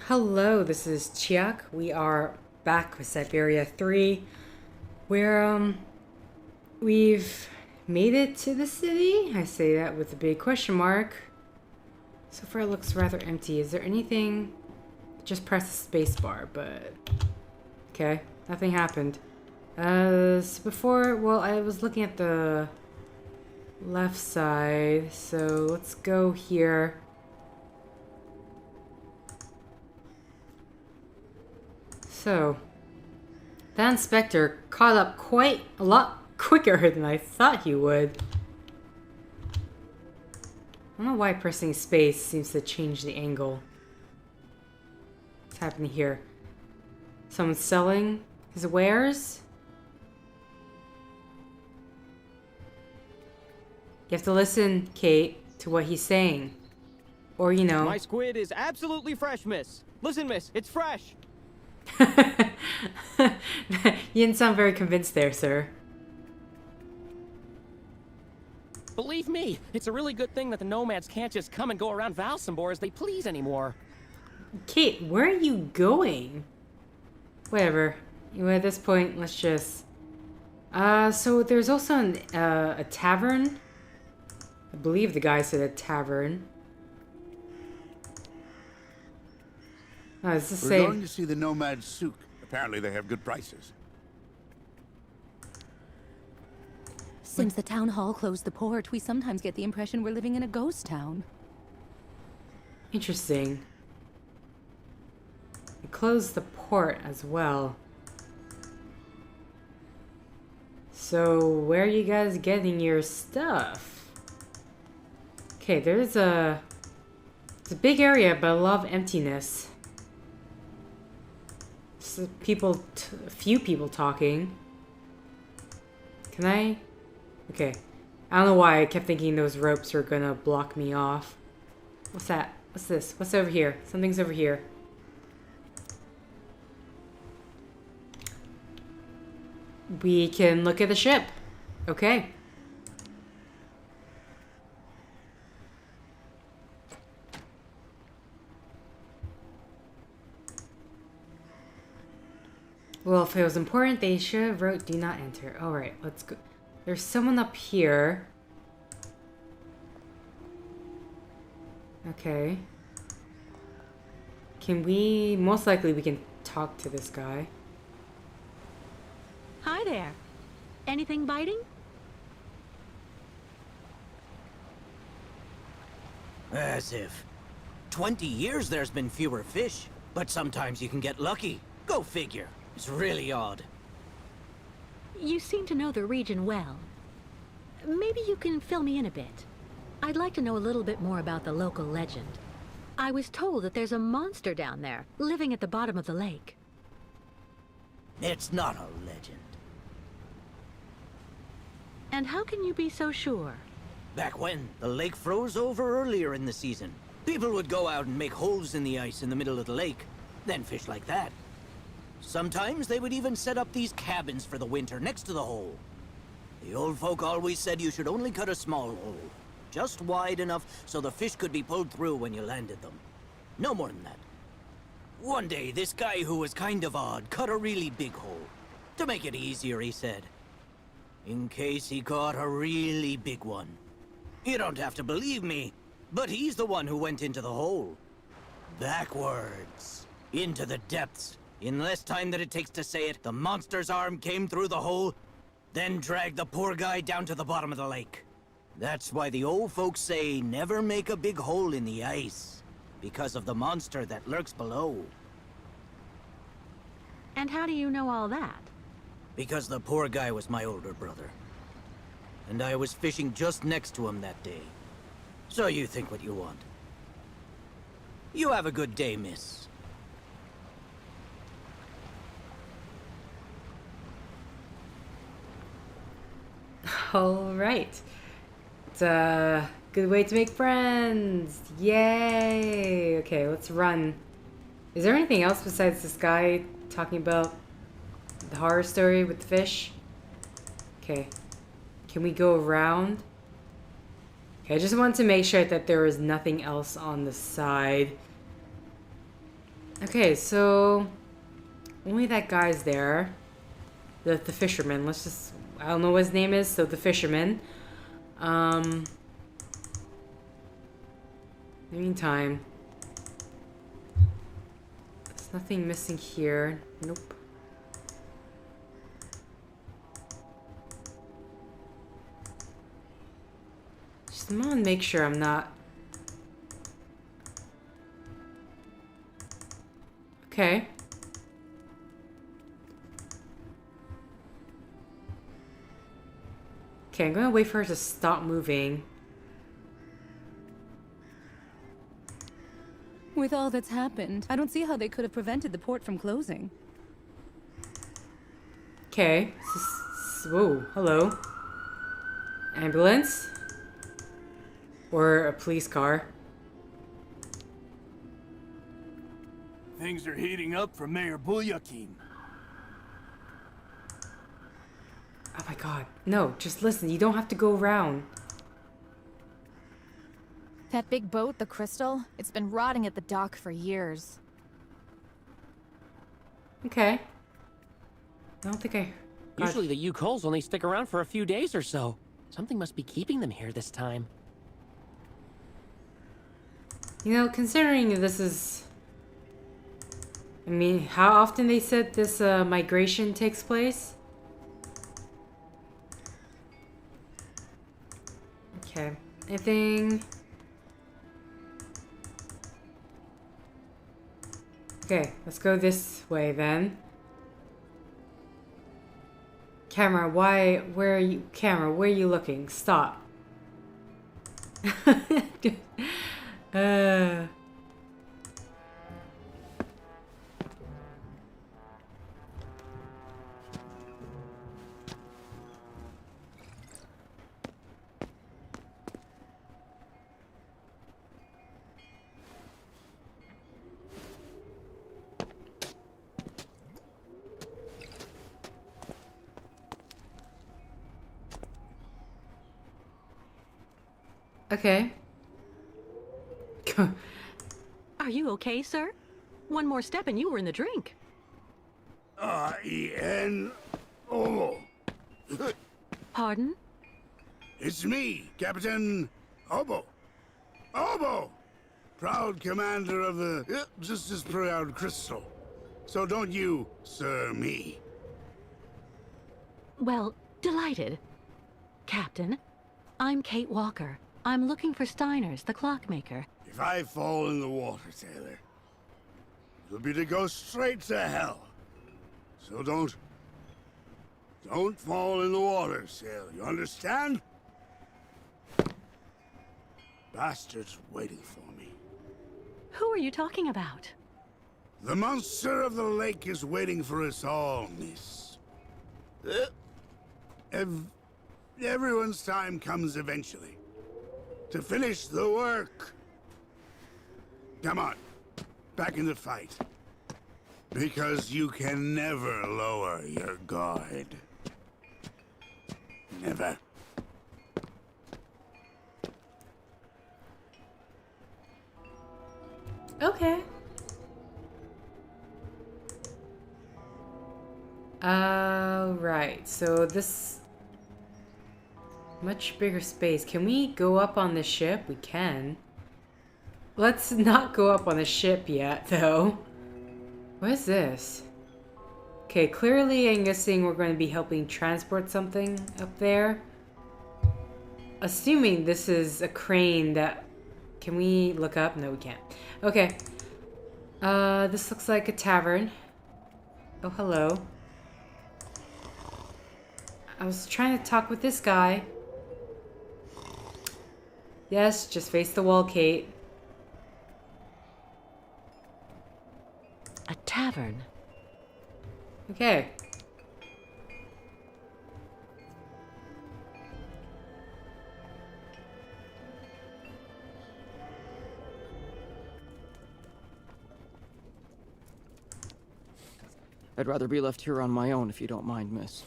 Hello, this is Chiak. We are back with Syberia 3, where we've made it to the city. I say that with a big question mark. So far it looks rather empty. Is there anything? Just press the space bar, but okay, nothing happened. So before, well, I was looking at the left side, so let's go here. So, that inspector caught up quite a lot quicker than I thought he would. I don't know why pressing space seems to change the angle. What's happening here? Someone's selling his wares? You have to listen, Kate, to what he's saying. Or, you know... My squid is absolutely fresh, miss. Listen, miss, it's fresh. You didn't sound very convinced there, sir. Believe me, it's a really good thing that the nomads can't just come and go around Valsembor as they please anymore. Kate, where are you going? Whatever. Anyway, at this point, let's just... so there's also a tavern. I believe the guy said a tavern. Oh, it's the same. We're going to see the nomad souk. Apparently they have good prices. Since the town hall closed the port, we sometimes get the impression we're living in a ghost town. Interesting. It closed the port as well. So, where are you guys getting your stuff? Okay, it's a big area, but a lot of emptiness. A few people talking. Can I? Okay. I don't know why I kept thinking those ropes were gonna block me off. What's that? What's this? What's over here? Something's over here. We can look at the ship. Okay. Well, if it was important, they should have wrote do not enter. Alright, let's go. There's someone up here. Okay. Can we... Most likely we can talk to this guy. Hi there. Anything biting? As if. 20 years there's been fewer fish, but sometimes you can get lucky. Go figure. It's really odd. You seem to know the region well. Maybe you can fill me in a bit. I'd like to know a little bit more about the local legend. I was told that there's a monster down there, living at the bottom of the lake. It's not a legend. And how can you be so sure? Back when, the lake froze over earlier in the season. People would go out and make holes in the ice in the middle of the lake, then fish like that. Sometimes they would even set up these cabins for the winter next to the hole. The old folk always said you should only cut a small hole, just wide enough so the fish could be pulled through when you landed them. No more than that. One day, this guy who was kind of odd cut a really big hole. To make it easier, he said. In case he caught a really big one. You don't have to believe me, but he's the one who went into the hole. Backwards. Into the depths. In less time than it takes to say it, the monster's arm came through the hole, then dragged the poor guy down to the bottom of the lake. That's why the old folks say never make a big hole in the ice, because of the monster that lurks below. And how do you know all that? Because the poor guy was my older brother. And I was fishing just next to him that day. So you think what you want. You have a good day, miss. Alright. It's a good way to make friends. Yay! Okay, let's run. Is there anything else besides this guy talking about the horror story with the fish? Okay. Can we go around? Okay, I just wanted to make sure that there was nothing else on the side. Okay, so only that guy's there. The fisherman. Let's just, I don't know what his name is, so the fisherman. In the meantime, there's nothing missing here. Nope. Just want to make sure I'm not. Okay. Okay, I'm gonna wait for her to stop moving. With all that's happened, I don't see how they could have prevented the port from closing. Okay. Whoa, hello. Ambulance? Or a police car? Things are heating up for Mayor Bulyakim. Oh my god. No, just listen. You don't have to go around. That big boat, the Crystal, it's been rotting at the dock for years. Okay. I don't think I... God. Usually the Youkoles only stick around for a few days or so. Something must be keeping them here this time. You know, considering this is... I mean, how often they said this migration takes place? Okay. Anything... Okay, let's go this way then. Camera, where are you looking? Stop. Okay. Are you okay, sir? One more step and you were in the drink. R-E-N... Oh. Pardon? It's me, Captain Obo. Obo! Proud commander of the... just as proud Crystal. So don't you, sir, me. Well, delighted. Captain, I'm Kate Walker. I'm looking for Steiner's, the clockmaker. If I fall in the water, sailor, it'll be to go straight to hell. So don't fall in the water, sailor. You understand? Bastard's waiting for me. Who are you talking about? The monster of the lake is waiting for us all, miss. Everyone's time comes eventually. To finish the work. Come on, back in the fight. Because you can never lower your guard. Never. Okay. Right. So this... Much bigger space. Can we go up on the ship? We can. Let's not go up on the ship yet, though. What is this? Okay, clearly I'm guessing we're going to be helping transport something up there. Assuming this is a crane that... Can we look up? No, we can't. Okay. This looks like a tavern. Oh, hello. I was trying to talk with this guy. Yes, just face the wall, Kate. A tavern. Okay. I'd rather be left here on my own if you don't mind, miss.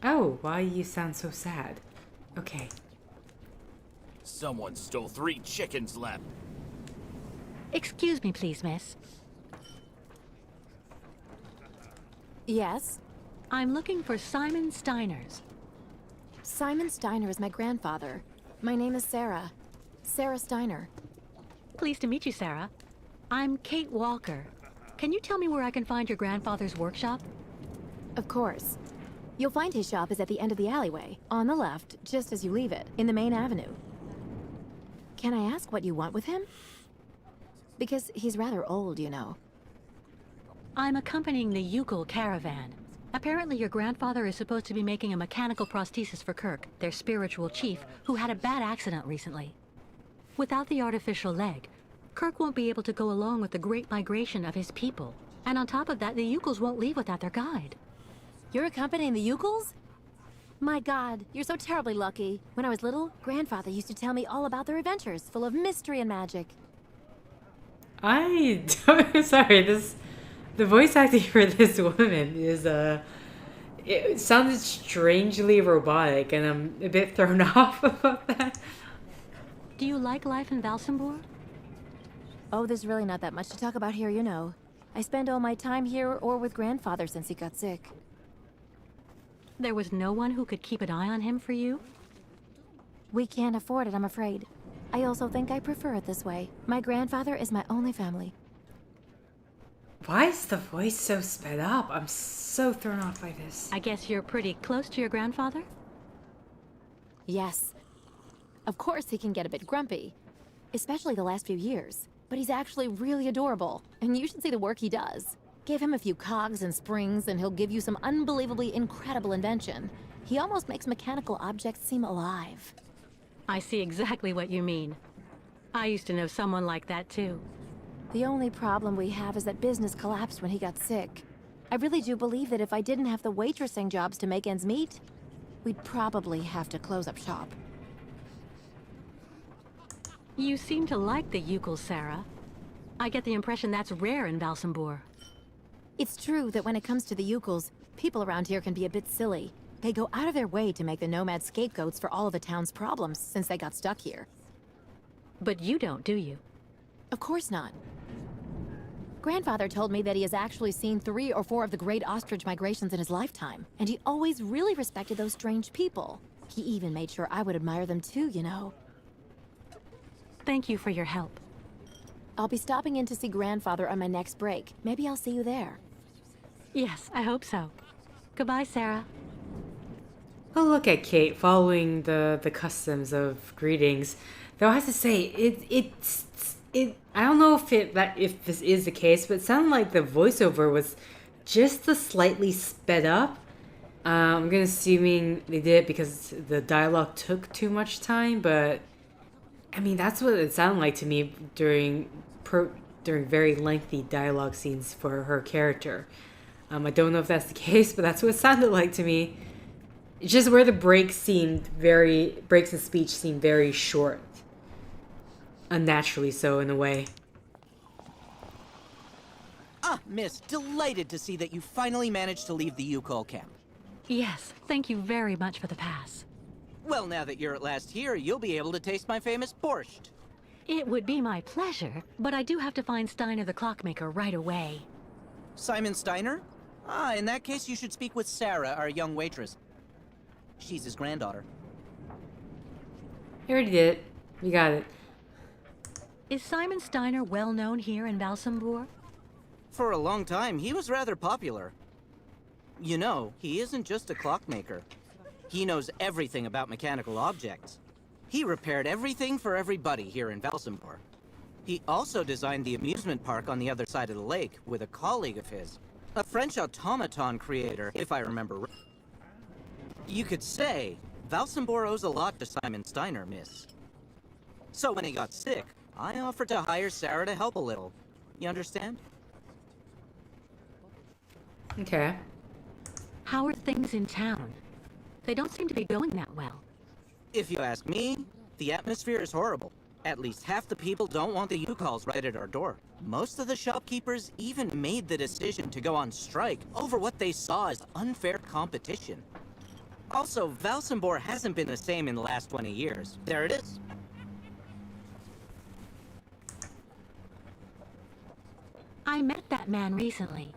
Oh, why you sound so sad? Okay. Someone stole 3 chickens left. Excuse me, please, miss. Yes? I'm looking for Simon Steiners. Simon Steiner is my grandfather. My name is Sarah. Sarah Steiner. Pleased to meet you, Sarah. I'm Kate Walker. Can you tell me where I can find your grandfather's workshop? Of course. You'll find his shop is at the end of the alleyway, on the left, just as you leave it, in the main avenue. Can I ask what you want with him? Because he's rather old, you know. I'm accompanying the Youkole caravan. Apparently your grandfather is supposed to be making a mechanical prosthesis for Kirk, their spiritual chief, who had a bad accident recently. Without the artificial leg, Kirk won't be able to go along with the great migration of his people. And on top of that, the Youkoles won't leave without their guide. You're accompanying the Youkoles? My god, you're so terribly lucky. When I was little, Grandfather used to tell me all about their adventures, full of mystery and magic. I don't, sorry, the voice acting for this woman is, it sounded strangely robotic, and I'm a bit thrown off about that. Do you like life in Valsembor? Oh, there's really not that much to talk about here, you know. I spend all my time here or with Grandfather since he got sick. There was no one who could keep an eye on him for you? We can't afford it, I'm afraid. I also think I prefer it this way. My grandfather is my only family. Why is the voice so sped up? I'm so thrown off by this. I guess you're pretty close to your grandfather? Yes. Of course he can get a bit grumpy. Especially the last few years. But he's actually really adorable. And you should see the work he does. Give him a few cogs and springs and he'll give you some unbelievably incredible invention. He almost makes mechanical objects seem alive. I see exactly what you mean. I used to know someone like that too. The only problem we have is that business collapsed when he got sick. I really do believe that if I didn't have the waitressing jobs to make ends meet, we'd probably have to close up shop. You seem to like the Youkole, Sarah. I get the impression that's rare in Valsembor. It's true that when it comes to the Youkoles, people around here can be a bit silly. They go out of their way to make the nomads scapegoats for all of the town's problems since they got stuck here. But you don't, do you? Of course not. Grandfather told me that he has actually seen 3 or 4 of the great ostrich migrations in his lifetime, and he always really respected those strange people. He even made sure I would admire them too, you know. Thank you for your help. I'll be stopping in to see Grandfather on my next break. Maybe I'll see you there. Yes, I hope so. Goodbye, Sarah. Oh, look at Kate following the customs of greetings. Though I have to say, it I don't know if this is the case, but it sounded like the voiceover was just a slightly sped up. I'm gonna assuming they did it because the dialogue took too much time, but I mean that's what it sounded like to me during very lengthy dialogue scenes for her character. I don't know if that's the case, but that's what it sounded like to me. It's just where the breaks in speech seemed very short. Unnaturally so, in a way. Ah, miss, delighted to see that you finally managed to leave the Youkole camp. Yes, thank you very much for the pass. Well, now that you're at last here, you'll be able to taste my famous borscht. It would be my pleasure, but I do have to find Steiner the clockmaker right away. Simon Steiner? Ah, in that case, you should speak with Sarah, our young waitress. She's his granddaughter. You already did it. You got it. Is Simon Steiner well known here in Valsembor? For a long time, he was rather popular. You know, he isn't just a clockmaker. He knows everything about mechanical objects. He repaired everything for everybody here in Valsembor. He also designed the amusement park on the other side of the lake with a colleague of his. A French automaton creator, if I remember right. You could say, Valsembor owes a lot to Simon Steiner, miss. So when he got sick, I offered to hire Sarah to help a little. You understand? Okay. How are things in town? They don't seem to be going that well. If you ask me, the atmosphere is horrible. At least half the people don't want the Youkoles right at our door. Most of the shopkeepers even made the decision to go on strike over what they saw as unfair competition. Also, Valsembor hasn't been the same in the last 20 years. There it is. I met that man recently.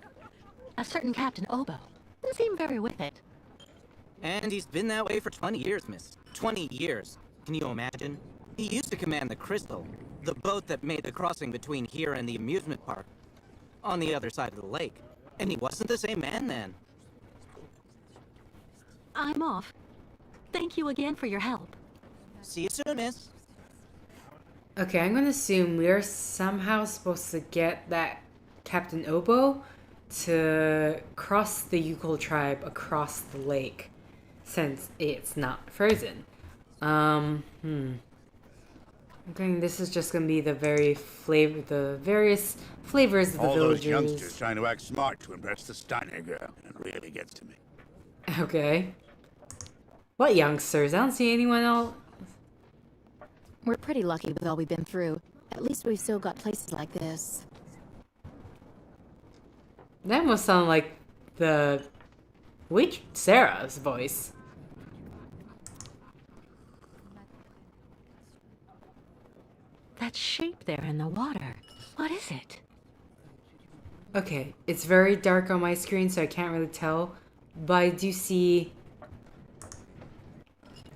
A certain Captain Obo. Doesn't seem very with it. And he's been that way for 20 years, miss. 20 years. Can you imagine? He used to command the Crystal, the boat that made the crossing between here and the amusement park, on the other side of the lake. And he wasn't the same man then. I'm off. Thank you again for your help. See you soon, miss. Okay, I'm gonna assume we're somehow supposed to get that Captain Obo to cross the Youkole tribe across the lake, since it's not frozen. I'm thinking this is just gonna be the various flavors of the All villagers. those youngsters trying to act smart to impress the Steiner girl. It really gets to me. Okay. What youngsters? I don't see anyone else. We're pretty lucky with all we've been through. At least we've still got places like this. That must sound like the witch Sarah's voice. That shape there in the water. What is it? Okay, it's very dark on my screen, so I can't really tell. But I do see...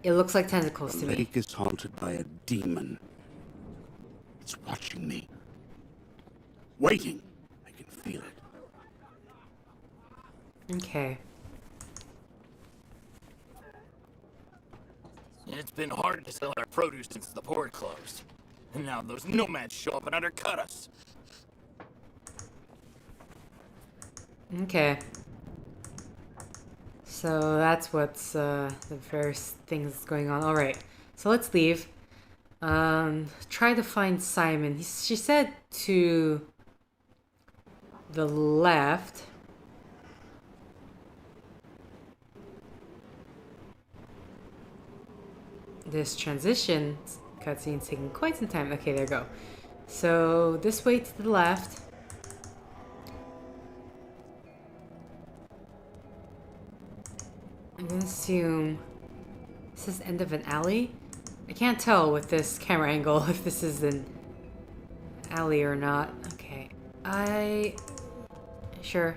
It looks like tentacles The to me. lake is haunted by a demon. It's watching me. Waiting. I can feel it. Okay. It's been hard to sell our produce since the port closed. And now those nomads show up and undercut us. Okay. So that's what's the first things going on. Alright, so let's leave. Try to find Simon. She said to the left. This transition cutscene's taking quite some time. Okay, there we go. So this way to the left. I'm gonna assume this is the end of an alley. I can't tell with this camera angle if this is an alley or not. Okay, sure.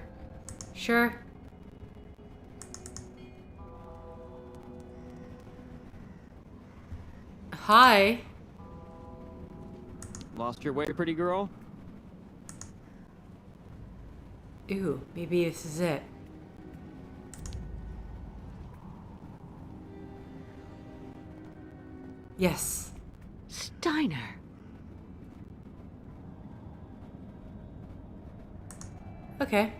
Hi. Lost your way, pretty girl? Ooh, maybe this is it. Yes. Steiner. Okay.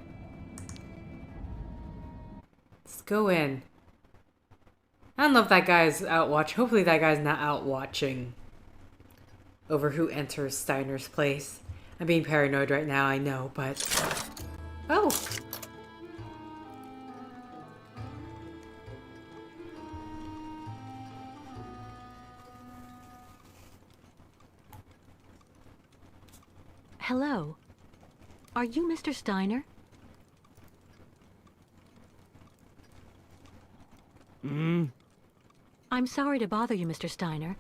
Let's go in. I don't know if that guy's out watching. Hopefully that guy's not out watching over who enters Steiner's place. I'm being paranoid right now, I know, but... Oh! Hello. Are you Mr. Steiner? I'm sorry to bother you, Mr. Steiner.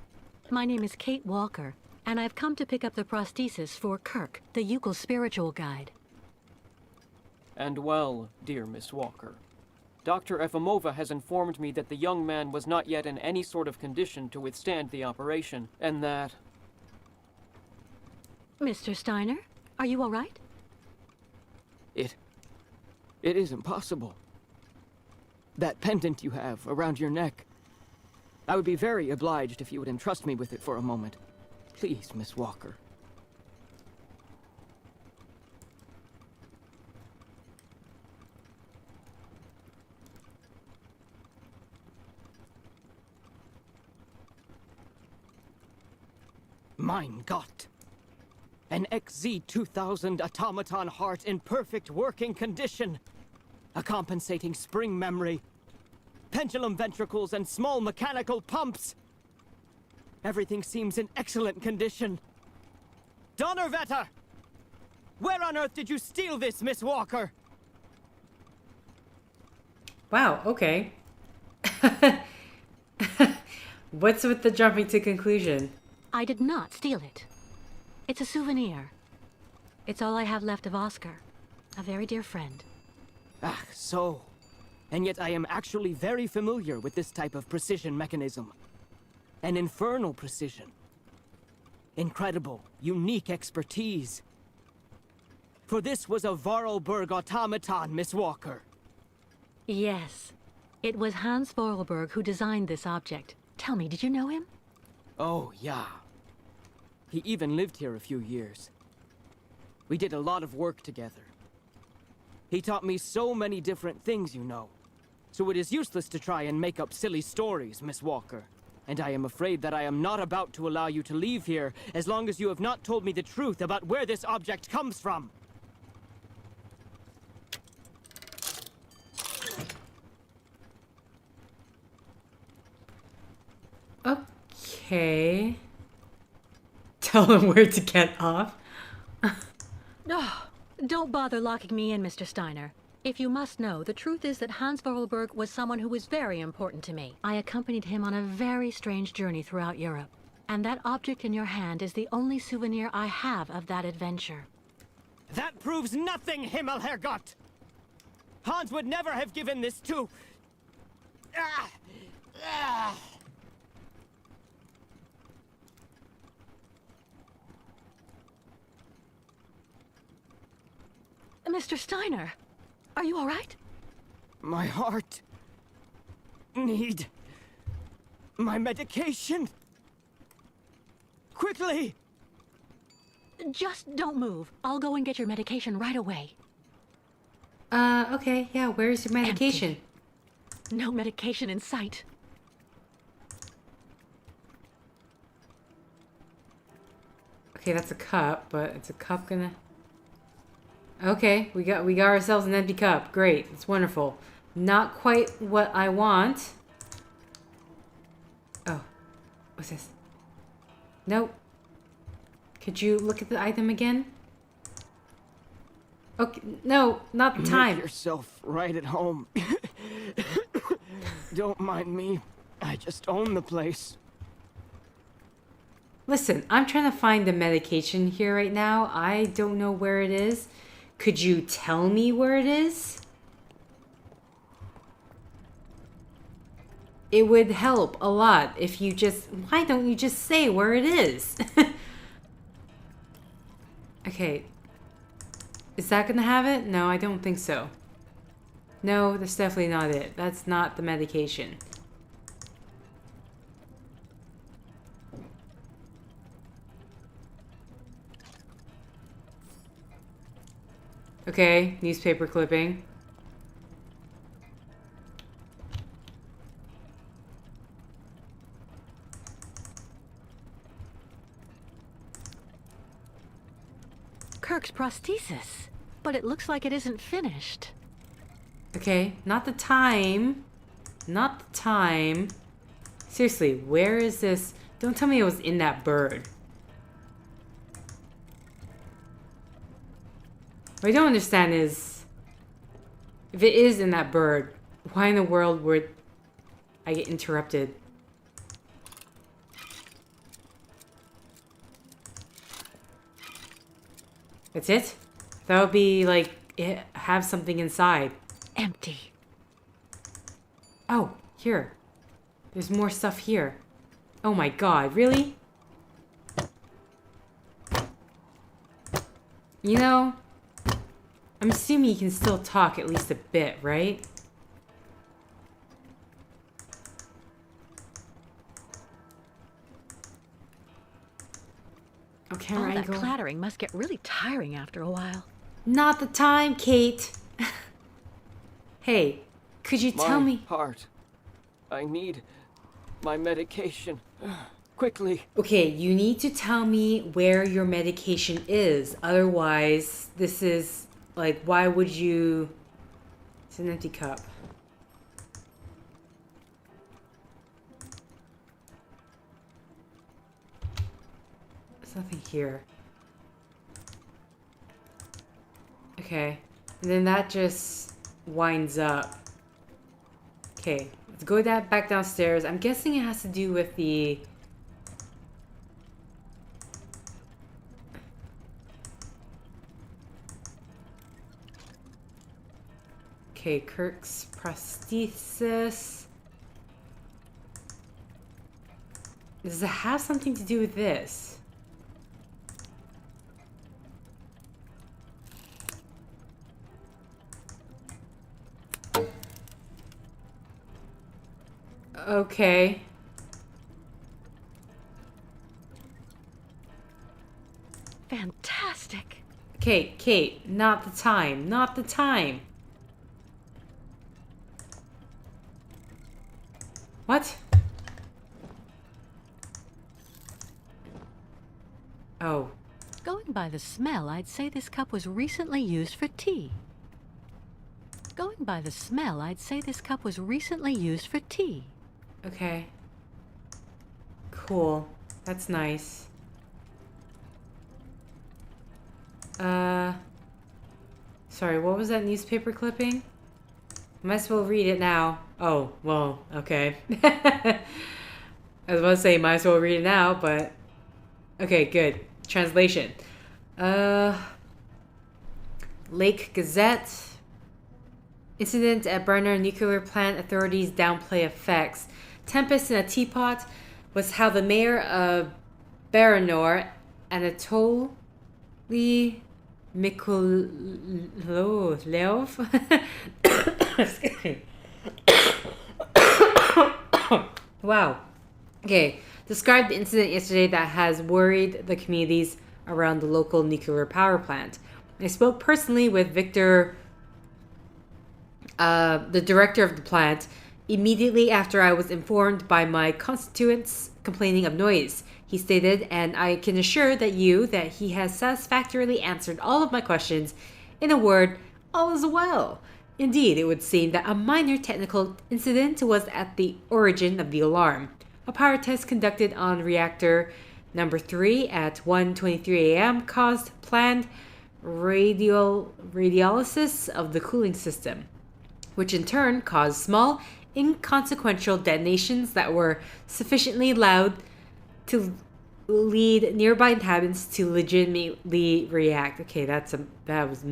My name is Kate Walker, and I've come to pick up the prosthesis for Kirk, the Youkole spiritual guide. And well, dear Miss Walker, Dr. Efimova has informed me that the young man was not yet in any sort of condition to withstand the operation, and that... Mr. Steiner, are you all right? It is impossible. That pendant you have around your neck. I would be very obliged if you would entrust me with it for a moment. Please, Miss Walker. Mein Gott! An XZ-2000 automaton heart in perfect working condition. A compensating spring memory. Pendulum ventricles and small mechanical pumps. Everything seems in excellent condition. Donnerwetter! Where on earth did you steal this, Miss Walker? Wow, okay. What's with the jumping to conclusion? I did not steal it. It's a souvenir. It's all I have left of Oscar, a very dear friend. Ah, so. And yet I am actually very familiar with this type of precision mechanism. An infernal precision. Incredible, unique expertise. For this was a Vorarlberg automaton, Miss Walker. Yes. It was Hans Vorarlberg who designed this object. Tell me, did you know him? Oh, yeah. He even lived here a few years. We did a lot of work together. He taught me so many different things, you know. So it is useless to try and make up silly stories, Miss Walker. And I am afraid that I am not about to allow you to leave here as long as you have not told me the truth about where this object comes from. Okay. Tell them where to get off. Oh, don't bother locking me in, Mr. Steiner. If you must know, the truth is that Hans Vorarlberg was someone who was very important to me. I accompanied him on a very strange journey throughout Europe. And that object in your hand is the only souvenir I have of that adventure. That proves nothing, Himmelherrgott! Hans would never have given this to... Ah! Ah! Mr. Steiner, are you all right? My heart... need... my medication! Quickly! Just don't move. I'll go and get your medication right away. Okay, yeah, where's your medication? Empty. No medication in sight. Okay, that's a cup, but it's a cup gonna... Okay, we got ourselves an empty cup. Great, it's wonderful. Not quite what I want. Oh, what's this? Nope. Could you look at the item again? Okay, no, not the time. Make yourself right at home. Don't mind me. I just own the place. Listen, I'm trying to find the medication here right now. I don't know where it is. Could you tell me where it is? It would help a lot if you just... Why don't you just say where it is? Okay. Is that gonna have it? No, I don't think so. No, that's definitely not it. That's not the medication. Okay, newspaper clipping. Kirk's prosthesis. But it looks like it isn't finished. Okay, not the time. Not the time. Seriously, where is this? Don't tell me it was in that bird. What I don't understand is, if it is in that bird, why in the world would I get interrupted? That's it? That would be like, it have something inside. Empty. Oh, here. There's more stuff here. Oh my god, really? You know, I'm assuming you can still talk at least a bit, right? Oh, camera All that angle. clattering must get really tiring after a while. Not the time, Kate. Hey, could you tell My me? heart. I need my medication. Quickly. Okay, you need to tell me where your medication is. Otherwise, this is like, why would you... It's an empty cup. There's nothing here. Okay. And then that just winds up. Okay. Let's go back downstairs. I'm guessing it has to do with the... Okay, Kirk's prosthesis. Does it have something to do with this? Okay. Fantastic. Kate, not the time. Not the time. What? Oh. Going by the smell, I'd say this cup was recently used for tea. Going by the smell, I'd say this cup was recently used for tea. Okay. Cool. That's nice. Sorry, what was that newspaper clipping? Might as well read it now. Oh, well, okay. I was about to say might as well read it now, but... Okay, good. Translation. Lake Gazette. Incident at Burner Nuclear Plant. Authorities downplay effects. Tempest in a teapot was how the mayor of Baranor, Anatoly Mikolev wow. Okay. Described the incident yesterday that has worried the communities around the local nuclear power plant. I spoke personally with Victor, the director of the plant, immediately after I was informed by my constituents complaining of noise. He stated, and I can assure that he has satisfactorily answered all of my questions. In a word, all is well. Indeed, it would seem that a minor technical incident was at the origin of the alarm. A power test conducted on reactor number 3 at 1:23 a.m. caused planned radiolysis of the cooling system, which in turn caused small, inconsequential detonations that were sufficiently loud to lead nearby inhabitants to legitimately react. Okay, that was.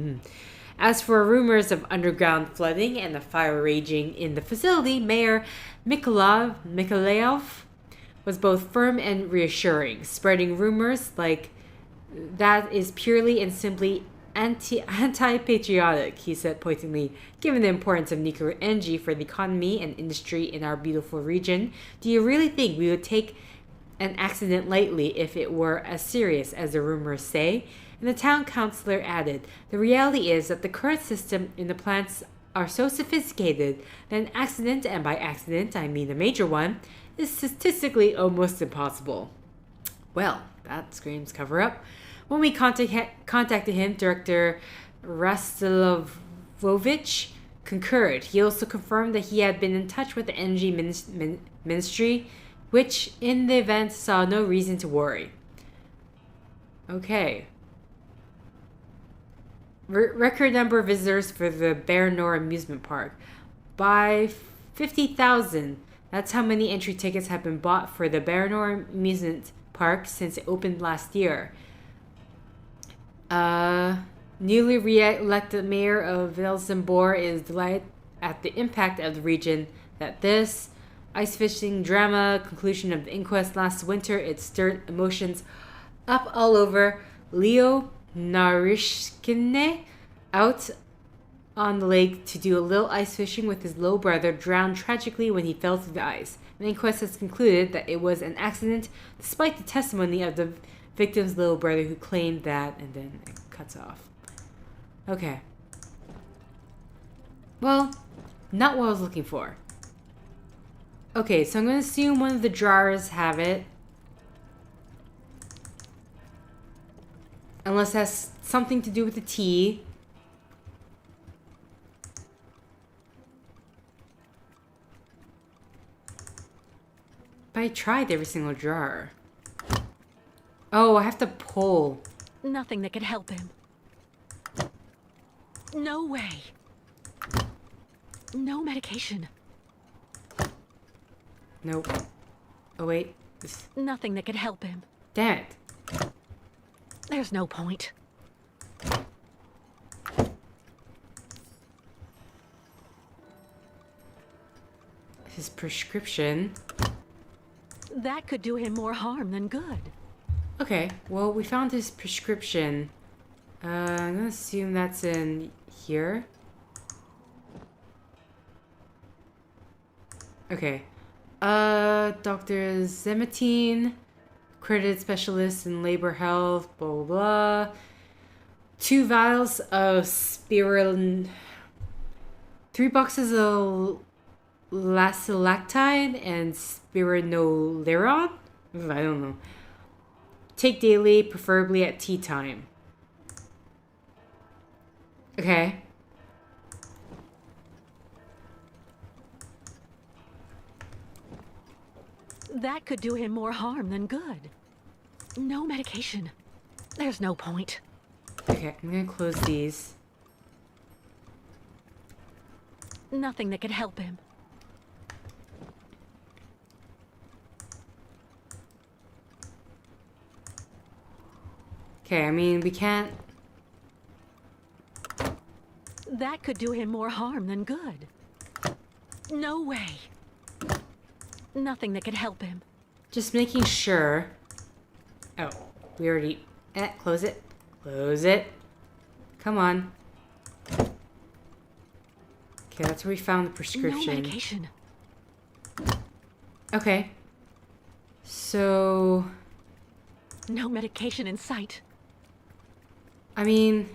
As for rumors of underground flooding and a fire raging in the facility, Mayor Mikolaev was both firm and reassuring. Spreading rumors like that is purely and simply anti-patriotic, he said pointedly. Given the importance of nuclear energy for the economy and industry in our beautiful region, do you really think we would take an accident lightly if it were as serious as the rumors say? And the town councillor added, the reality is that the current system in the plants are so sophisticated that an accident, and by accident I mean a major one, is statistically almost impossible. Well, that screams cover up. When we contacted him, Director Rastilovovich concurred. He also confirmed that he had been in touch with the Energy Ministry, which in the event saw no reason to worry. Okay. Record number of visitors for the Baranor amusement park. By 50,000. That's how many entry tickets have been bought for the Baranor amusement park since it opened last year. Newly re-elected mayor of Valsembor is delighted at the impact of the region that this ice fishing drama conclusion of the inquest last winter. It stirred emotions up all over. Leo Narishkine, out on the lake to do a little ice fishing with his little brother, drowned tragically when he fell through the ice. The inquest has concluded that it was an accident, despite the testimony of the victim's little brother who claimed that, and then it cuts off. Okay. Well, not what I was looking for. Okay, so I'm going to assume one of the drawers have it. Unless it has something to do with the tea. But I tried every single drawer. Oh, I have to pull. Nothing that could help him. No way. No medication. Nope. Oh, wait. Nothing that could help him. Damn it. There's no point. his prescription. That could do him more harm than good. Okay, well, we found his prescription. I'm gonna assume that's in here. Okay. Dr. Zemetine, accredited specialist in labor health, blah, blah, blah. 2 vials of spiral... 3 boxes of lacilactide and spironolactone? I don't know. Take daily, preferably at tea time. Okay. That could do him more harm than good. No medication. There's no point. Okay, I'm gonna close these. Nothing that could help him. Okay, I mean, we can't... That could do him more harm than good. No way. Nothing that could help him. Just making sure... Oh, we already... close it. Close it. Come on. Okay, that's where we found the prescription. No medication. Okay. So... No medication in sight. I mean...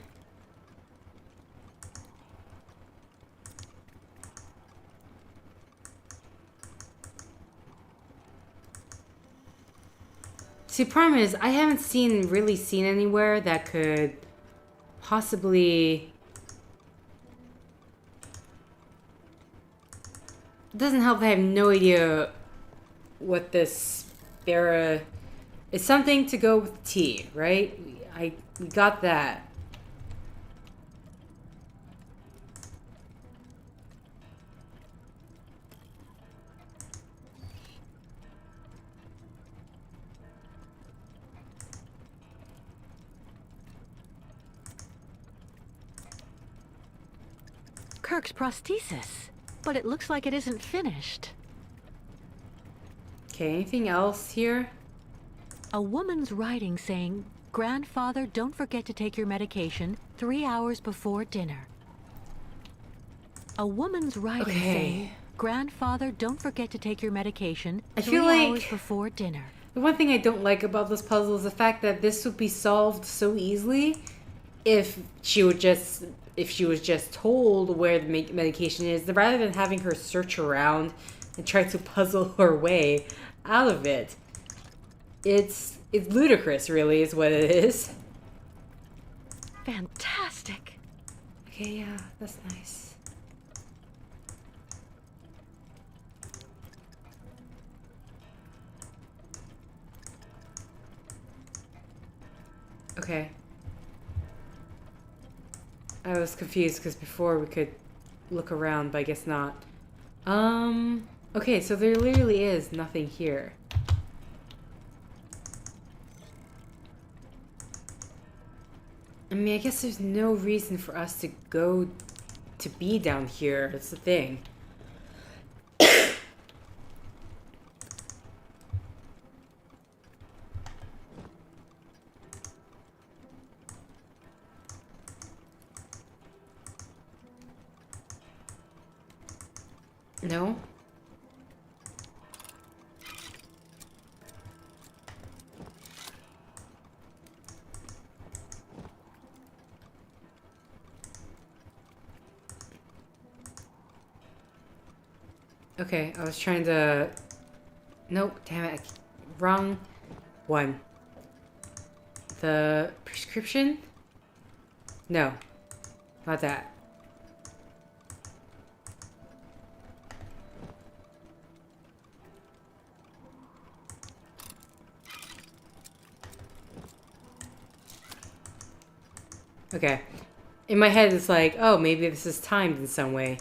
See, the problem is, I haven't really seen anywhere that could possibly... It doesn't help that I have no idea what this Syberia... It's something to go with tea, right? We got that. Kirk's prosthesis. But it looks like it isn't finished. Okay, anything else here? A woman's writing saying, "Grandfather, don't forget to take your medication 3 hours before dinner." A woman's writing saying, "Grandfather, don't forget to take your medication 3 hours before dinner." The one thing I don't like about this puzzle is the fact that this would be solved so easily if she was just told where the medication is, rather than having her search around and try to puzzle her way out of it. It's ludicrous, really, is what it is. Fantastic. Okay, yeah, that's nice. Okay. I was confused because before we could look around, but I guess not. Okay, so there literally is nothing here. I mean, I guess there's no reason for us to go to be down here. That's the thing. No? Okay, I was trying to... Nope, damn it. Wrong one. The prescription? No, not that. Okay. In my head, it's like, oh, maybe this is timed in some way.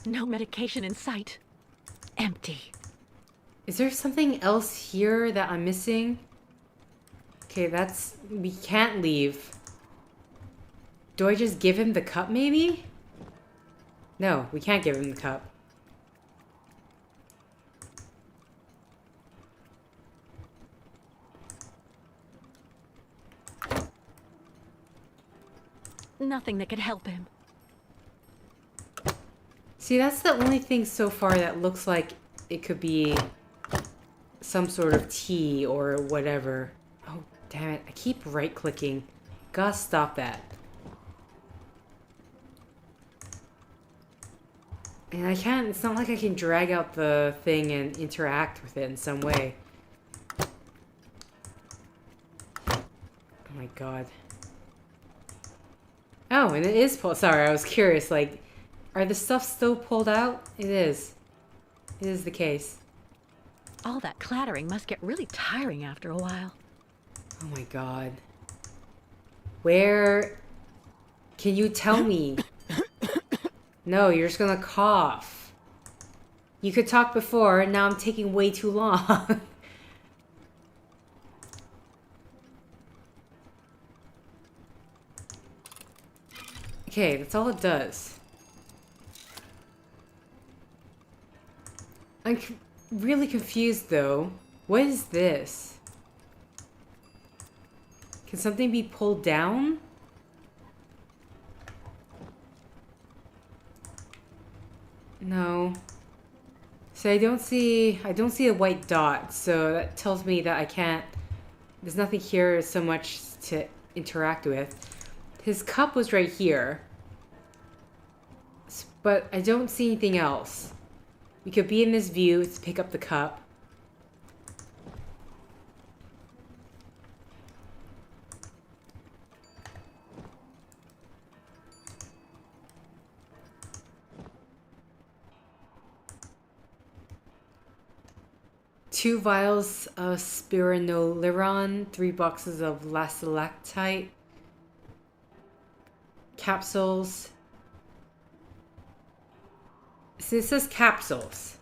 No medication in sight. Empty. Is there something else here that I'm missing? Okay, that's... We can't leave. Do I just give him the cup, maybe? No, we can't give him the cup. Nothing that could help him. See, that's the only thing so far that looks like it could be some sort of tea or whatever. Oh, damn it. I keep right-clicking. Gotta stop that. And I can't, it's not like I can drag out the thing and interact with it in some way. Oh my god. Oh, and it is pulled. Sorry, I was curious, like, are the stuff still pulled out? It is. It is the case. All that clattering must get really tiring after a while. Oh my god. Where... Can you tell me? No, you're just gonna cough. You could talk before, and now I'm taking way too long. Okay, that's all it does. I'm really confused, though. What is this? Can something be pulled down? No. So I don't see a white dot, so that tells me that I can't, there's nothing here so much to interact with. His cup was right here, but I don't see anything else. We could be in this view to pick up the cup. Two vials of spironolactone, 3 boxes of lactolactite, capsules. So it says capsules.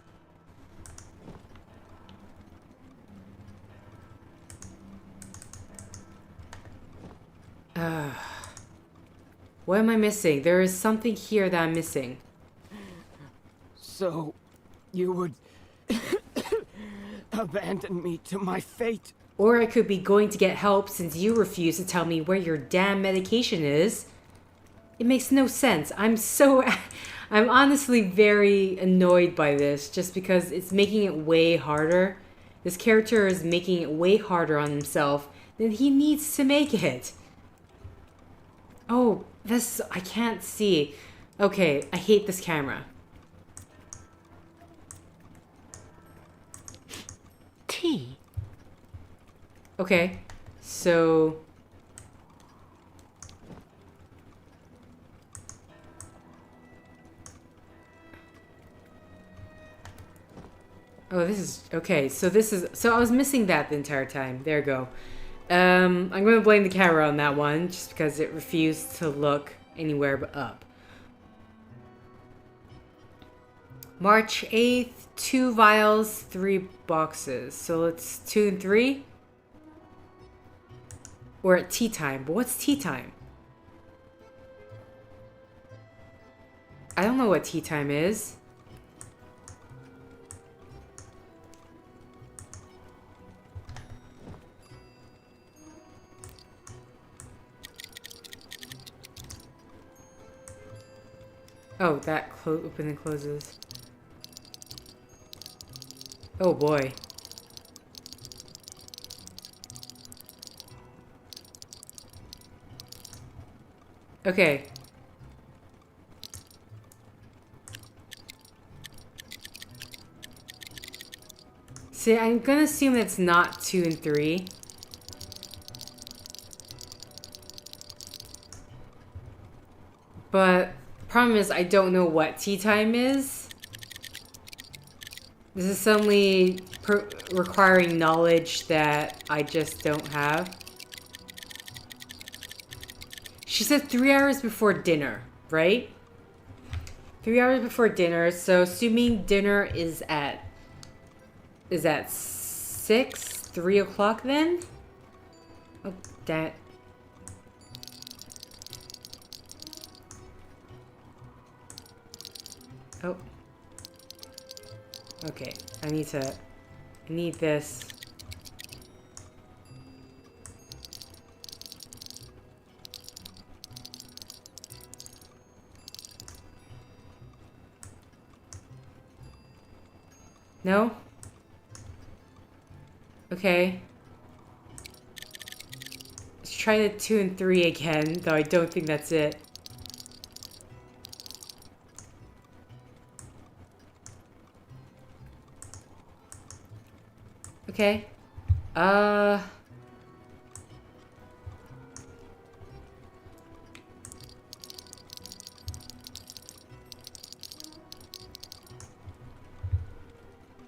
What am I missing? There is something here that I'm missing. So, you would abandon me to my fate? Or I could be going to get help since you refuse to tell me where your damn medication is. It makes no sense. I'm honestly very annoyed by this just because it's making it way harder. This character is making it way harder on himself than he needs to make it. Oh, I can't see. Okay, I hate this camera. Tea. Okay, so... Oh, this is... Okay, so this is... So I was missing that the entire time. There we go. I'm going to blame the camera on that one, just because it refused to look anywhere but up. March 8th, 2 vials, 3 boxes. So it's 2 and 3? Or at tea time. But what's tea time? I don't know what tea time is. Oh, that open and closes. Oh boy. Okay. See, I'm gonna assume it's not 2 and 3. But problem is I don't know what tea time is. This is suddenly requiring knowledge that I just don't have. She said 3 hours before dinner, right? 3 hours before dinner, so assuming dinner is at 6, 3 o'clock then? Oh, damn it. Oh. Okay, I need this. No? Okay. Let's try the 2 and 3 again, though I don't think that's it. Okay.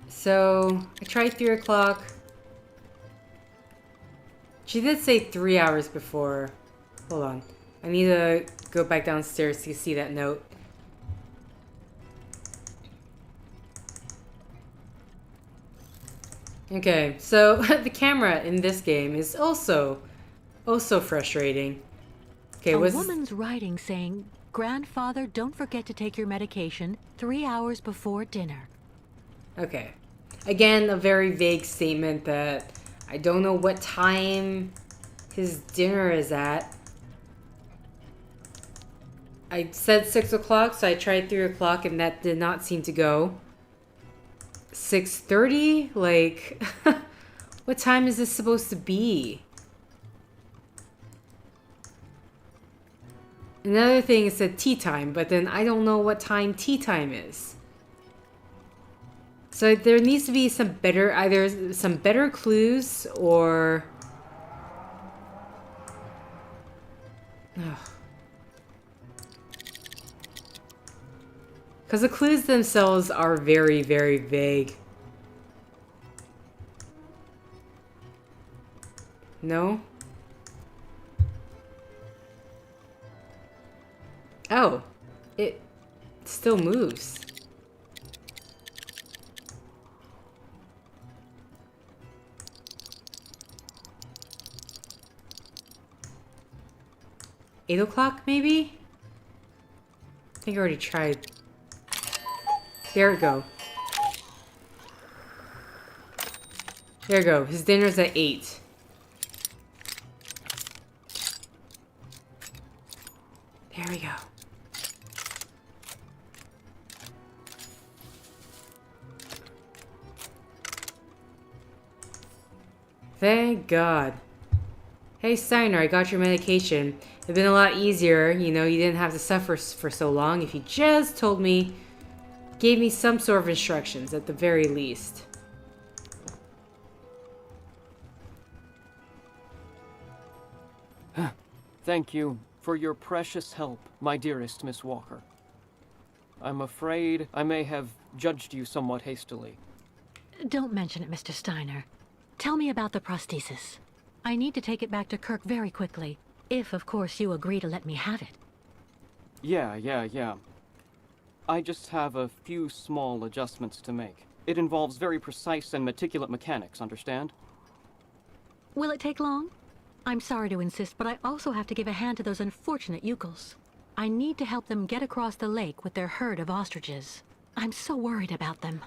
So, I tried 3 o'clock. She did say 3 hours before. Hold on. I need to go back downstairs to see that note. Okay, so the camera in this game is also frustrating. Okay, a woman's writing saying, "Grandfather, don't forget to take your medication 3 hours before dinner." Okay. Again, a very vague statement that I don't know what time his dinner is at. I said 6 o'clock, so I tried 3 o'clock, and that did not seem to go. 6:30? Like, what time is this supposed to be? Another thing, it said tea time, but then I don't know what time tea time is. So there needs to be some better, either some better clues or... Because the clues themselves are very, very vague. No? Oh, it still moves. $8 o'clock, maybe? I think I already tried. There we go. There we go. His dinner's at 8. There we go. Thank God. Hey Steiner, I got your medication. It'd been a lot easier, you know, you didn't have to suffer for so long if you just told me, gave me some sort of instructions at the very least. Thank you for your precious help, my dearest Miss Walker. I'm afraid I may have judged you somewhat hastily. Don't mention it, Mr. Steiner. Tell me about the prosthesis. I need to take it back to Kirk very quickly. If, of course, you agree to let me have it. Yeah. I just have a few small adjustments to make. It involves very precise and meticulous mechanics, understand? Will it take long? I'm sorry to insist, but I also have to give a hand to those unfortunate Youkoles. I need to help them get across the lake with their herd of ostriches. I'm so worried about them.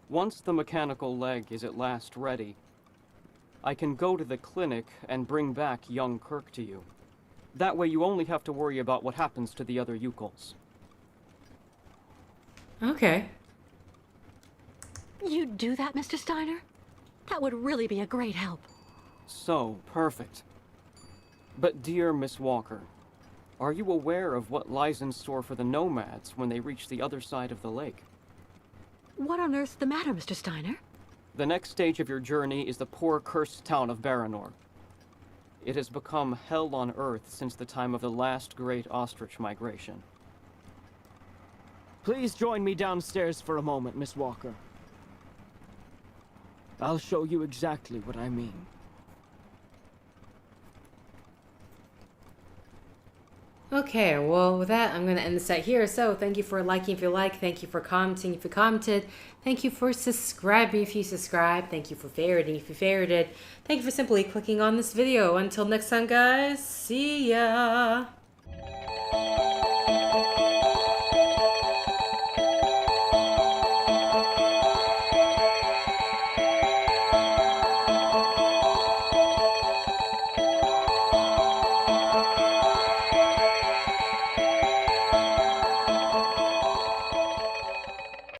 Once the mechanical leg is at last ready, I can go to the clinic and bring back young Kirk to you. That way you only have to worry about what happens to the other Youkoles. Okay. You'd do that, Mr. Steiner? That would really be a great help. So, perfect. But dear Miss Walker, are you aware of what lies in store for the nomads when they reach the other side of the lake? What on earth's the matter, Mr. Steiner? The next stage of your journey is the poor cursed town of Baranor. It has become hell on earth since the time of the last great ostrich migration. Please join me downstairs for a moment, Miss Walker. I'll show you exactly what I mean. Okay, well, with that, I'm going to end this set here. So, thank you for liking if you like. Thank you for commenting if you commented. Thank you for subscribing if you subscribed. Thank you for favoriting if you favorited. Thank you for simply clicking on this video. Until next time, guys, see ya!